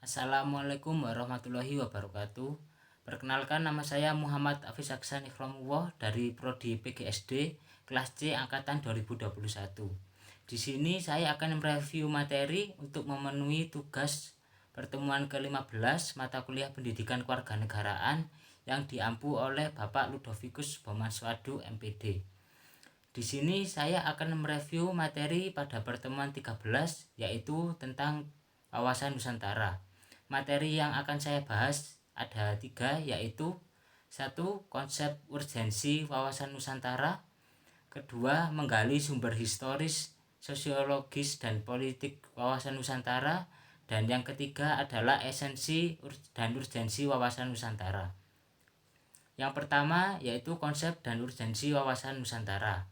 Assalamualaikum warahmatullahi wabarakatuh. Perkenalkan, nama saya Muhammad Hafiz Aksan Ikramullah dari Prodi PGSD kelas C angkatan 2021. Di sini saya akan mereview materi untuk memenuhi tugas pertemuan ke-15 mata kuliah Pendidikan Kewarganegaraan yang diampu oleh Bapak Ludovicus Bomanswadu MPD. Di sini saya akan mereview materi pada pertemuan 13, yaitu tentang wawasan Nusantara. Materi yang akan saya bahas ada 3, yaitu 1. Konsep urgensi wawasan Nusantara. 2. Menggali sumber historis, sosiologis, dan politik wawasan Nusantara. Dan yang ketiga adalah esensi dan urgensi wawasan Nusantara. Yang pertama yaitu konsep dan urgensi wawasan Nusantara.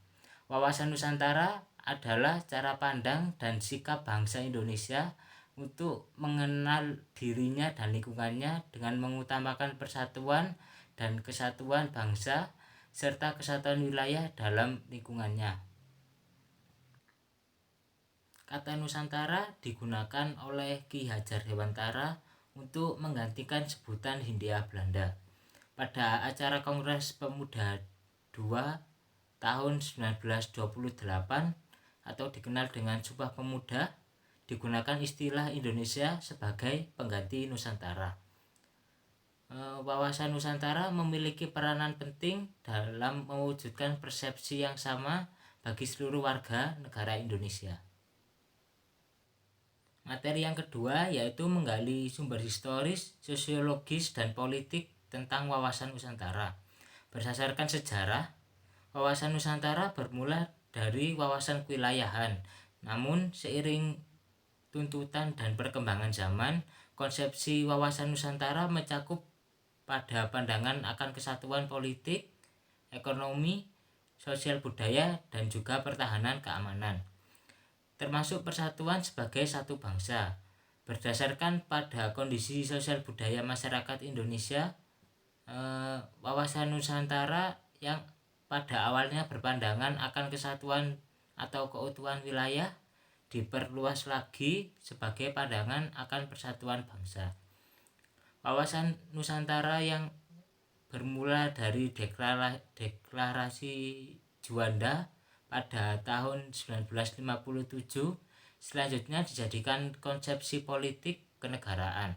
Wawasan Nusantara adalah cara pandang dan sikap bangsa Indonesia untuk mengenal dirinya dan lingkungannya dengan mengutamakan persatuan dan kesatuan bangsa serta kesatuan wilayah dalam lingkungannya. Kata Nusantara digunakan oleh Ki Hajar Dewantara untuk menggantikan sebutan Hindia Belanda. Pada acara Kongres Pemuda II tahun 1928 atau dikenal dengan Sumpah Pemuda, digunakan istilah Indonesia sebagai pengganti Nusantara. Wawasan Nusantara memiliki peranan penting dalam mewujudkan persepsi yang sama bagi seluruh warga negara Indonesia. Materi yang kedua yaitu menggali sumber historis, sosiologis, dan politik tentang wawasan Nusantara. Berdasarkan sejarah, wawasan Nusantara bermula dari wawasan kewilayahan. Namun seiring tuntutan dan perkembangan zaman, konsepsi wawasan Nusantara mencakup pada pandangan akan kesatuan politik, ekonomi, sosial budaya, dan juga pertahanan keamanan, termasuk persatuan sebagai satu bangsa. Berdasarkan pada kondisi sosial budaya masyarakat Indonesia, wawasan Nusantara yang pada awalnya berpandangan akan kesatuan atau keutuhan wilayah diperluas lagi sebagai pandangan akan persatuan bangsa. Wawasan Nusantara yang bermula dari deklarasi Juanda pada tahun 1957 selanjutnya dijadikan konsepsi politik kenegaraan.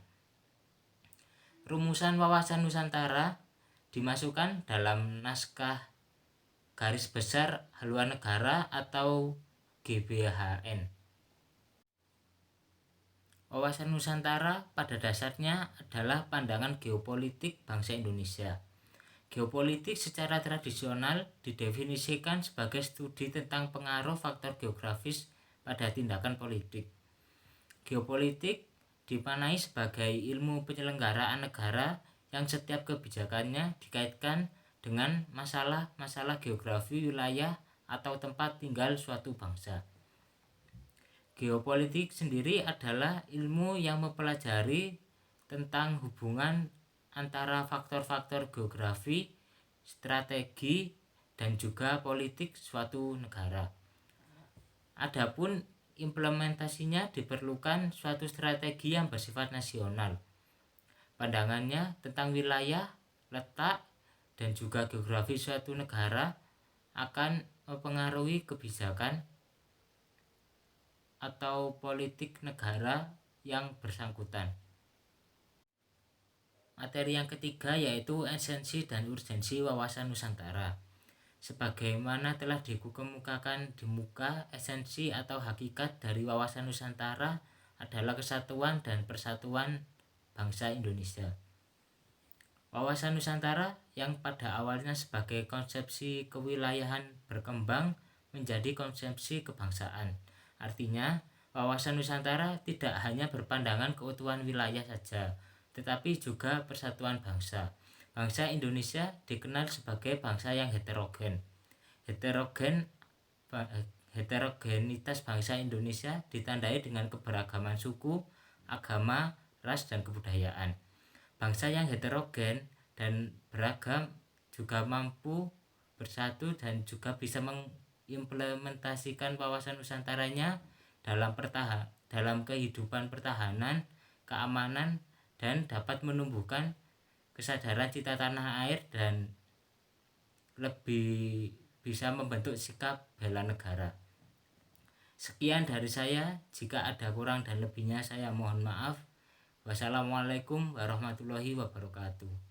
Rumusan wawasan Nusantara dimasukkan dalam naskah garis besar haluan negara atau GBHN. Wawasan Nusantara pada dasarnya adalah pandangan geopolitik bangsa Indonesia. Geopolitik secara tradisional didefinisikan sebagai studi tentang pengaruh faktor geografis pada tindakan politik. Geopolitik dimaknai sebagai ilmu penyelenggaraan negara yang setiap kebijakannya dikaitkan dengan masalah-masalah geografi wilayah atau tempat tinggal suatu bangsa. Geopolitik sendiri adalah ilmu yang mempelajari tentang hubungan antara faktor-faktor geografi, strategi, dan juga politik suatu negara. Adapun implementasinya diperlukan suatu strategi yang bersifat nasional. Pandangannya tentang wilayah, letak, dan juga geografi suatu negara akan mempengaruhi kebijakan atau politik negara yang bersangkutan. Materi yang ketiga yaitu esensi dan urgensi wawasan Nusantara. Sebagaimana telah dikemukakan di muka, esensi atau hakikat dari wawasan Nusantara adalah kesatuan dan persatuan bangsa Indonesia. Wawasan Nusantara yang pada awalnya sebagai konsepsi kewilayahan berkembang menjadi konsepsi kebangsaan. Artinya, wawasan Nusantara tidak hanya berpandangan keutuhan wilayah saja, tetapi juga persatuan bangsa. Bangsa Indonesia dikenal sebagai bangsa yang heterogen. Heterogenitas bangsa Indonesia ditandai dengan keberagaman suku, agama, ras, dan kebudayaan. Bangsa yang heterogen dan beragam juga mampu bersatu dan juga bisa mengimplementasikan wawasan Nusantaranya dalam kehidupan pertahanan, keamanan, dan dapat menumbuhkan kesadaran cinta tanah air dan lebih bisa membentuk sikap bela negara. Sekian dari saya, jika ada kurang dan lebihnya saya mohon maaf. Wassalamualaikum warahmatullahi wabarakatuh.